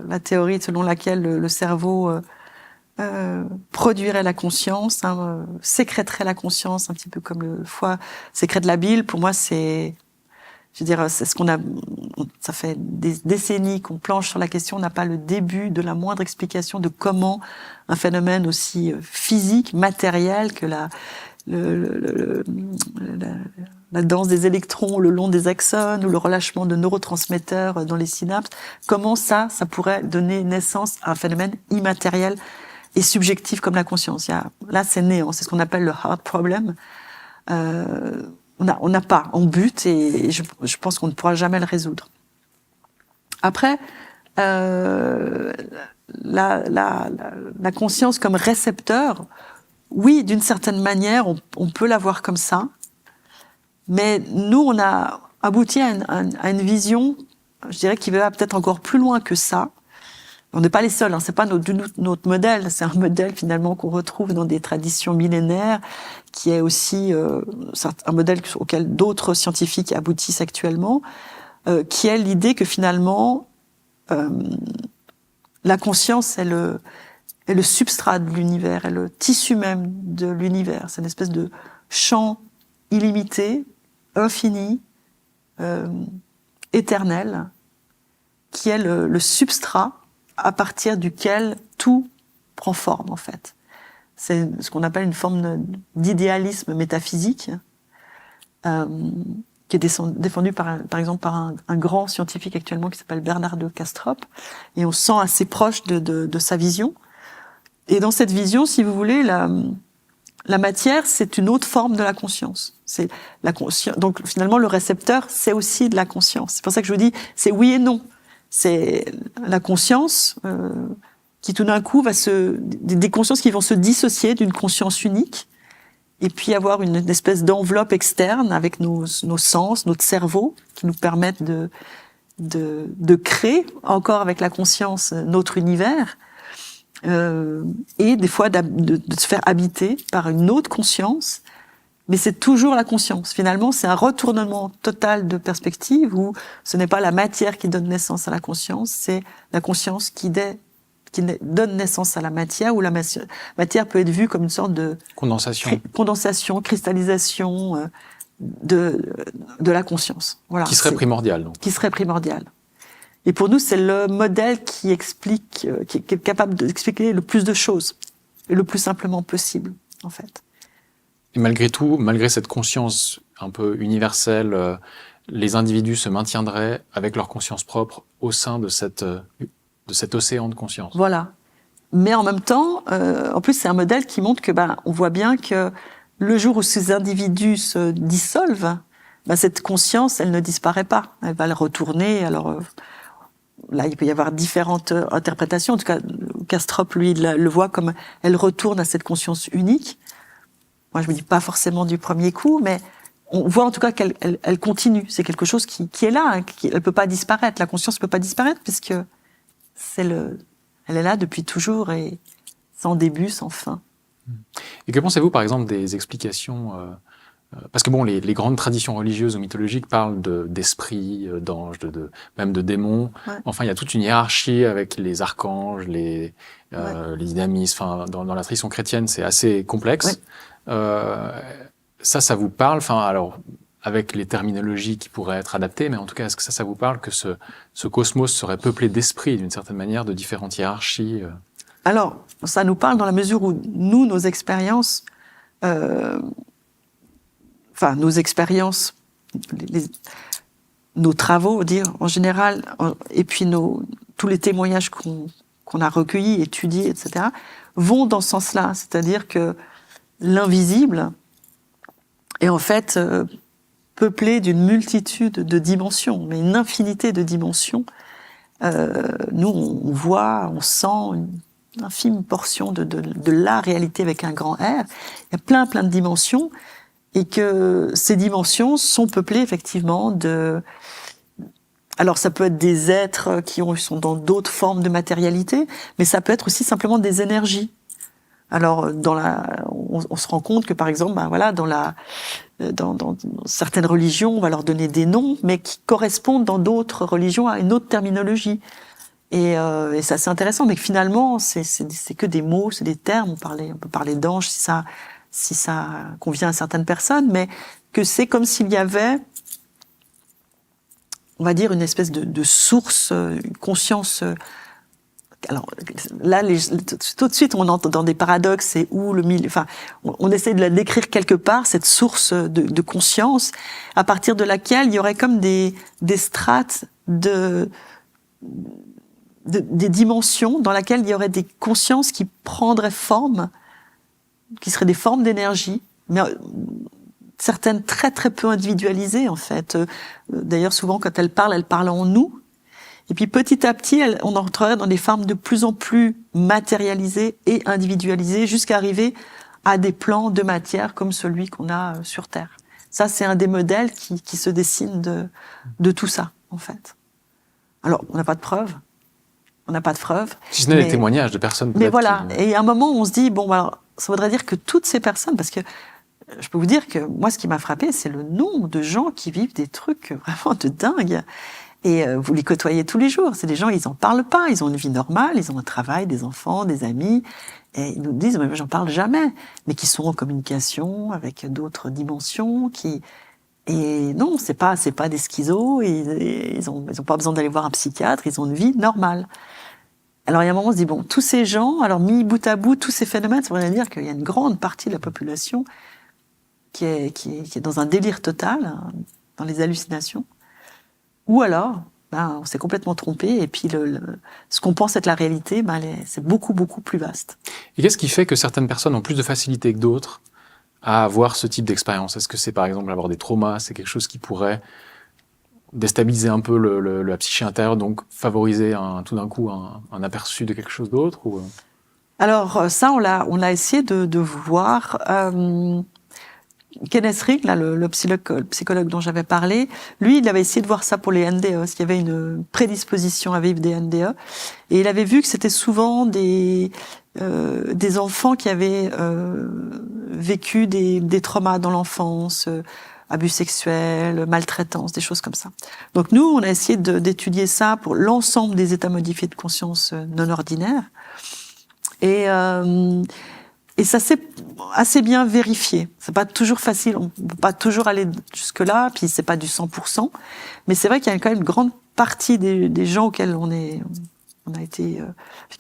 la théorie selon laquelle le cerveau produirait la conscience, sécrèterait la conscience, un petit peu comme le foie sécrète la bile. Pour moi, c'est ce qu'on a. Ça fait des décennies qu'on planche sur la question. On n'a pas le début de la moindre explication de comment un phénomène aussi physique, matériel que la danse des électrons le long des axones ou le relâchement de neurotransmetteurs dans les synapses, comment ça pourrait donner naissance à un phénomène immatériel et subjectif comme la conscience. Là, c'est néant. C'est ce qu'on appelle le hard problem. On n'a pas en but et je pense qu'on ne pourra jamais le résoudre. Après, la conscience comme récepteur, oui, d'une certaine manière, on peut la voir comme ça, mais nous, on a abouti à une vision, je dirais, qui va peut-être encore plus loin que ça. On n'est pas les seuls, c'est pas notre modèle, c'est un modèle finalement qu'on retrouve dans des traditions millénaires, qui est aussi un modèle auquel d'autres scientifiques aboutissent actuellement, qui est l'idée que finalement la conscience est le substrat de l'univers, est le tissu même de l'univers. C'est une espèce de champ illimité, infini, éternel, qui est le substrat à partir duquel tout prend forme, en fait. C'est ce qu'on appelle une forme d'idéalisme métaphysique, qui est défendu par exemple par un grand scientifique actuellement qui s'appelle Bernardo Kastrup, et on se sent assez proche de sa vision. Et dans cette vision, si vous voulez, la matière, c'est une autre forme de la conscience. C'est la conscience. Donc finalement, le récepteur, c'est aussi de la conscience. C'est pour ça que je vous dis, c'est oui et non. C'est la conscience qui tout d'un coup des consciences qui vont se dissocier d'une conscience unique, et puis avoir une espèce d'enveloppe externe avec nos sens, notre cerveau, qui nous permettent de créer encore avec la conscience notre univers. Et des fois de se faire habiter par une autre conscience, mais c'est toujours la conscience. Finalement, c'est un retournement total de perspective où ce n'est pas la matière qui donne naissance à la conscience, c'est la conscience qui donne naissance à la matière, où la matière peut être vue comme une sorte de condensation, cristallisation de la conscience. Voilà. Qui serait primordial, donc. Qui serait primordial. Et pour nous, c'est le modèle qui est capable d'expliquer le plus de choses, et le plus simplement possible, en fait. Et malgré tout, malgré cette conscience un peu universelle, les individus se maintiendraient avec leur conscience propre au sein de cet océan de conscience. Voilà. Mais en même temps, en plus, c'est un modèle qui montre que, on voit bien que le jour où ces individus se dissolvent, cette conscience, elle ne disparaît pas. Elle va le retourner. Alors, là, il peut y avoir différentes interprétations. En tout cas, Kastrup, lui, le voit comme elle retourne à cette conscience unique. Moi, je me dis pas forcément du premier coup, mais on voit en tout cas qu'elle continue. C'est quelque chose qui est là, elle peut pas disparaître. La conscience peut pas disparaître puisque elle est là depuis toujours et sans début, sans fin. Et que pensez-vous, par exemple, des explications parce que les grandes traditions religieuses ou mythologiques parlent d'esprits, d'anges, même de démons. Ouais. Enfin, il y a toute une hiérarchie avec les archanges, les dynamistes. Enfin, dans la tradition chrétienne, c'est assez complexe. Ouais. Ça vous parle? Enfin, alors, avec les terminologies qui pourraient être adaptées, mais en tout cas, est-ce que ça vous parle que ce cosmos serait peuplé d'esprits, d'une certaine manière, de différentes hiérarchies? Alors, ça nous parle dans la mesure où nous, nos expériences, nos travaux, dire en général, et puis tous les témoignages qu'on a recueillis, étudiés, etc., vont dans ce sens-là. C'est-à-dire que l'invisible est en fait peuplé d'une multitude de dimensions, mais une infinité de dimensions. Nous, on voit, on sent une infime portion de la réalité avec un grand R. Il y a plein de dimensions. Et que ces dimensions sont peuplées effectivement alors ça peut être des êtres qui sont dans d'autres formes de matérialité, mais ça peut être aussi simplement des énergies. Alors on se rend compte que par exemple, dans certaines religions, on va leur donner des noms, mais qui correspondent dans d'autres religions à une autre terminologie. Et c'est assez intéressant, mais que finalement, c'est que des mots, c'est des termes. On peut parler d'ange si ça convient à certaines personnes, mais que c'est comme s'il y avait, on va dire, une espèce de source, une conscience. Alors là, tout de suite, on entre dans des paradoxes. C'est où le milieu. Enfin, on essaie de la décrire quelque part, cette source de conscience, à partir de laquelle il y aurait comme des strates des dimensions dans lesquelles il y aurait des consciences qui prendraient forme, qui seraient des formes d'énergie, mais certaines très très peu individualisées en fait. D'ailleurs, souvent quand elle parle en nous. Et puis petit à petit, on entrerait dans des formes de plus en plus matérialisées et individualisées, jusqu'à arriver à des plans de matière comme celui qu'on a sur Terre. Ça, c'est un des modèles qui se dessine de tout ça, en fait. Alors, on n'a pas de preuves. On n'a pas de preuves. Si ce n'est des témoignages de personnes. Mais voilà. Et à un moment, on se dit, bon, alors, ça voudrait dire que toutes ces personnes, parce que je peux vous dire que moi, ce qui m'a frappé, c'est le nombre de gens qui vivent des trucs vraiment de dingue. Et vous les côtoyez tous les jours. C'est des gens, ils en parlent pas. Ils ont une vie normale, ils ont un travail, des enfants, des amis. Et ils nous disent, mais j'en parle jamais. Mais qui sont en communication avec d'autres dimensions, et non, c'est pas des schizos. Ils ont pas besoin d'aller voir un psychiatre. Ils ont une vie normale. Alors, il y a un moment, on se dit, bon, tous ces gens, alors mis bout à bout, tous ces phénomènes, ça veut dire qu'il y a une grande partie de la population qui est dans un délire total, hein, dans les hallucinations. Ou alors, on s'est complètement trompé, et puis ce qu'on pense être la réalité, c'est beaucoup, beaucoup plus vaste. Et qu'est-ce qui fait que certaines personnes ont plus de facilité que d'autres à avoir ce type d'expérience? Est-ce que c'est par exemple avoir des traumas, c'est quelque chose qui pourrait déstabiliser un peu la psyché intérieure, donc favoriser tout d'un coup un aperçu de quelque chose d'autre ou... Alors ça, on a essayé de voir. Kenneth Rigg, là, le psychologue dont j'avais parlé, lui, il avait essayé de voir ça pour les NDE, parce qu'il y avait une prédisposition à vivre des NDE, et il avait vu que c'était souvent des enfants qui avaient vécu des traumas dans l'enfance, abus sexuels, maltraitance, des choses comme ça. Donc nous, on a essayé d'étudier ça pour l'ensemble des états modifiés de conscience non ordinaires, et ça s'est assez bien vérifié. C'est pas toujours facile, on peut pas toujours aller jusque-là, puis c'est pas du 100%. Mais c'est vrai qu'il y a quand même une grande partie des gens auxquels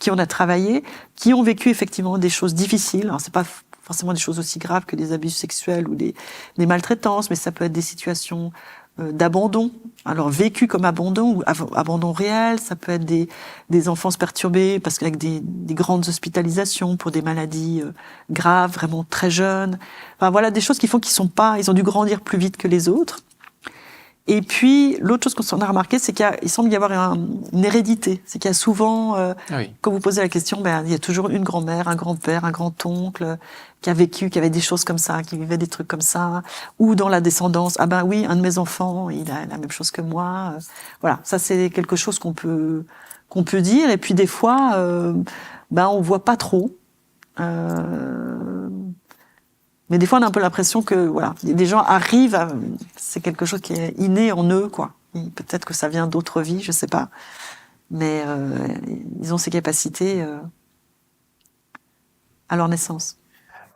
qui on a travaillé, qui ont vécu effectivement des choses difficiles. Alors c'est pas forcément des choses aussi graves que des abus sexuels ou des maltraitances, mais ça peut être des situations d'abandon, alors vécu comme abandon ou abandon réel, ça peut être des enfances perturbées parce qu'avec des grandes hospitalisations pour des maladies graves, vraiment très jeunes. Enfin voilà, des choses qui font ils ont dû grandir plus vite que les autres. Et puis, l'autre chose qu'on a remarqué, c'est qu'il semble y avoir une hérédité. C'est qu'il y a souvent, quand vous posez la question, il y a toujours une grand-mère, un grand-père, un grand-oncle qui avait des choses comme ça, qui vivait des trucs comme ça. Ou dans la descendance, oui, un de mes enfants, il a la même chose que moi. Voilà, ça c'est quelque chose qu'on peut dire. Et puis des fois, on voit pas trop. Mais des fois, on a un peu l'impression que, voilà, des gens arrivent c'est quelque chose qui est inné en eux, quoi. Peut-être que ça vient d'autres vies, je sais pas. Mais ils ont ces capacités à leur naissance.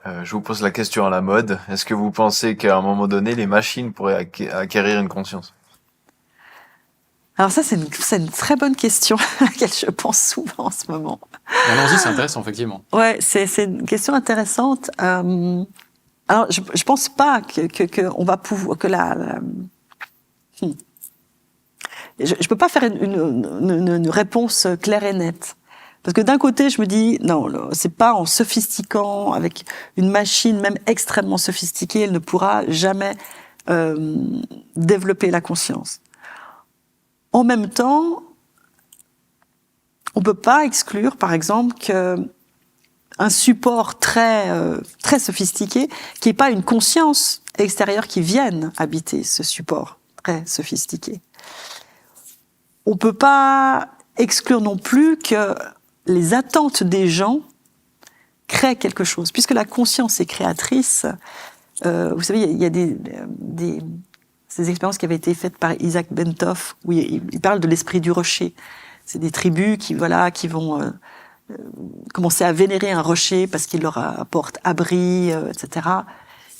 Je vous pose la question à la mode. Est-ce que vous pensez qu'à un moment donné, les machines pourraient acquérir une conscience? Alors ça, c'est une très bonne question à laquelle je pense souvent en ce moment. Allons-y, c'est intéressant, effectivement. Ouais, c'est une question intéressante. Alors, je pense pas que on va pouvoir je peux pas faire une réponse claire et nette, parce que d'un côté je me dis non, c'est pas en sophistiquant avec une machine même extrêmement sophistiquée, elle ne pourra jamais développer la conscience. En même temps, on peut pas exclure, par exemple, que un support très sophistiqué, qui n'est pas une conscience extérieure qui vienne habiter ce support très sophistiqué. On peut pas exclure non plus que les attentes des gens créent quelque chose, puisque la conscience est créatrice. Vous savez, il y a ces expériences qui avaient été faites par Isaac Bentov, où il parle de l'esprit du rocher. c'est des tribus qui vont commencer à vénérer un rocher parce qu'il leur apporte abri, etc.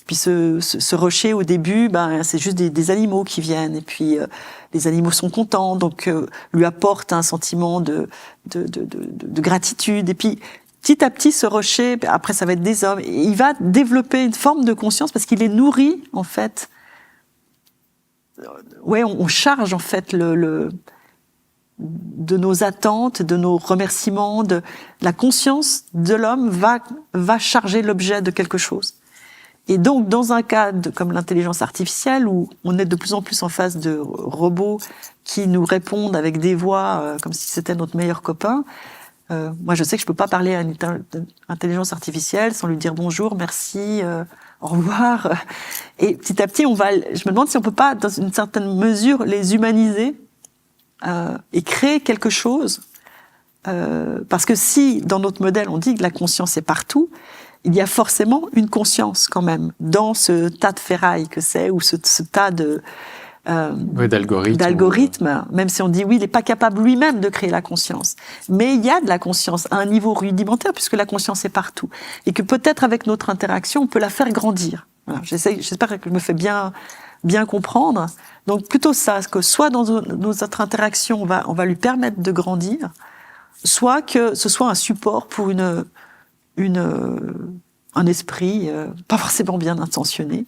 Puis ce rocher, au début, c'est juste des animaux qui viennent. Et puis, les animaux sont contents, donc lui apportent un sentiment de gratitude. Et puis, petit à petit, ce rocher, après, ça va être des hommes. Et il va développer une forme de conscience parce qu'il est nourri, en fait. Ouais, on charge, en fait, de nos attentes, de nos remerciements, de la conscience de l'homme va charger l'objet de quelque chose. Et donc, dans un cas comme l'intelligence artificielle, où on est de plus en plus en face de robots qui nous répondent avec des voix comme si c'était notre meilleur copain, moi, je sais que je peux pas parler à une intelligence artificielle sans lui dire bonjour, merci, au revoir. Et petit à petit, je me demande si on peut pas, dans une certaine mesure, les humaniser et créer quelque chose. Parce que si, dans notre modèle, on dit que la conscience est partout, il y a forcément une conscience quand même dans ce tas de ferraille que c'est, ou ce tas d'algorithmes, même si on dit oui, il n'est pas capable lui-même de créer la conscience. Mais il y a de la conscience à un niveau rudimentaire, puisque la conscience est partout. Et que peut-être avec notre interaction, on peut la faire grandir. Voilà, j'espère que je me fais bien comprendre. Donc plutôt ça, que soit dans notre interaction, on va lui permettre de grandir, soit que ce soit un support pour un esprit pas forcément bien intentionné.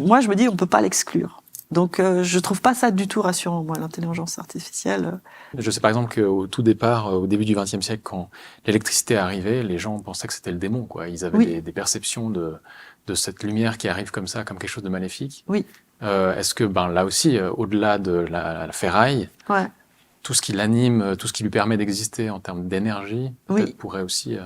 Moi, je me dis, on peut pas l'exclure. Donc, je trouve pas ça du tout rassurant, moi, l'intelligence artificielle. Je sais par exemple qu'au tout départ, au début du XXe siècle, quand l'électricité arrivait, les gens pensaient que c'était le démon, quoi. Ils avaient des perceptions de cette lumière qui arrive comme ça, comme quelque chose de maléfique. Oui. Est-ce que, là aussi, au-delà de la ferraille, tout ce qui l'anime, tout ce qui lui permet d'exister en termes d'énergie, peut-être pourrait aussi...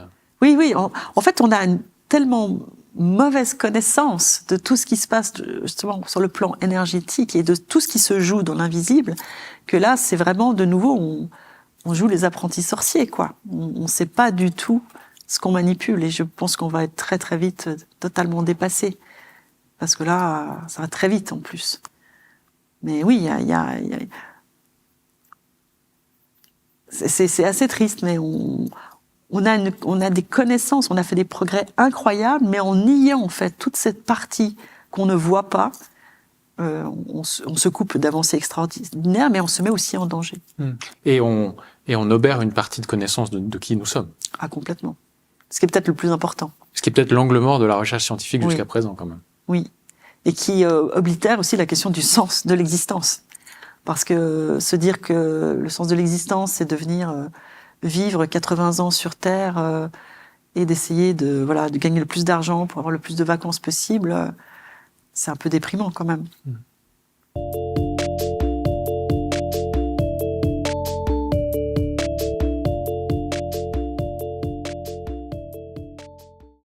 Oui. En fait, on a une tellement mauvaise connaissance de tout ce qui se passe justement sur le plan énergétique et de tout ce qui se joue dans l'invisible, que là, c'est vraiment de nouveau, on joue les apprentis sorciers, quoi. On ne sait pas du tout ce qu'on manipule, et je pense qu'on va être très très vite totalement dépassé, parce que là, ça va très vite en plus. Mais oui, c'est assez triste, mais on a des connaissances, on a fait des progrès incroyables, mais en niant en fait toute cette partie qu'on ne voit pas, on se coupe d'avancées extraordinaires, mais on se met aussi en danger. Et on obère une partie de connaissance de qui nous sommes. Ah, complètement. Ce qui est peut-être le plus important. Ce qui est peut-être l'angle mort de la recherche scientifique jusqu'à présent, quand même. Oui, et qui oblitère aussi la question du sens de l'existence. Parce que se dire que le sens de l'existence, c'est de venir vivre 80 ans sur Terre et d'essayer de gagner le plus d'argent pour avoir le plus de vacances possible, c'est un peu déprimant quand même.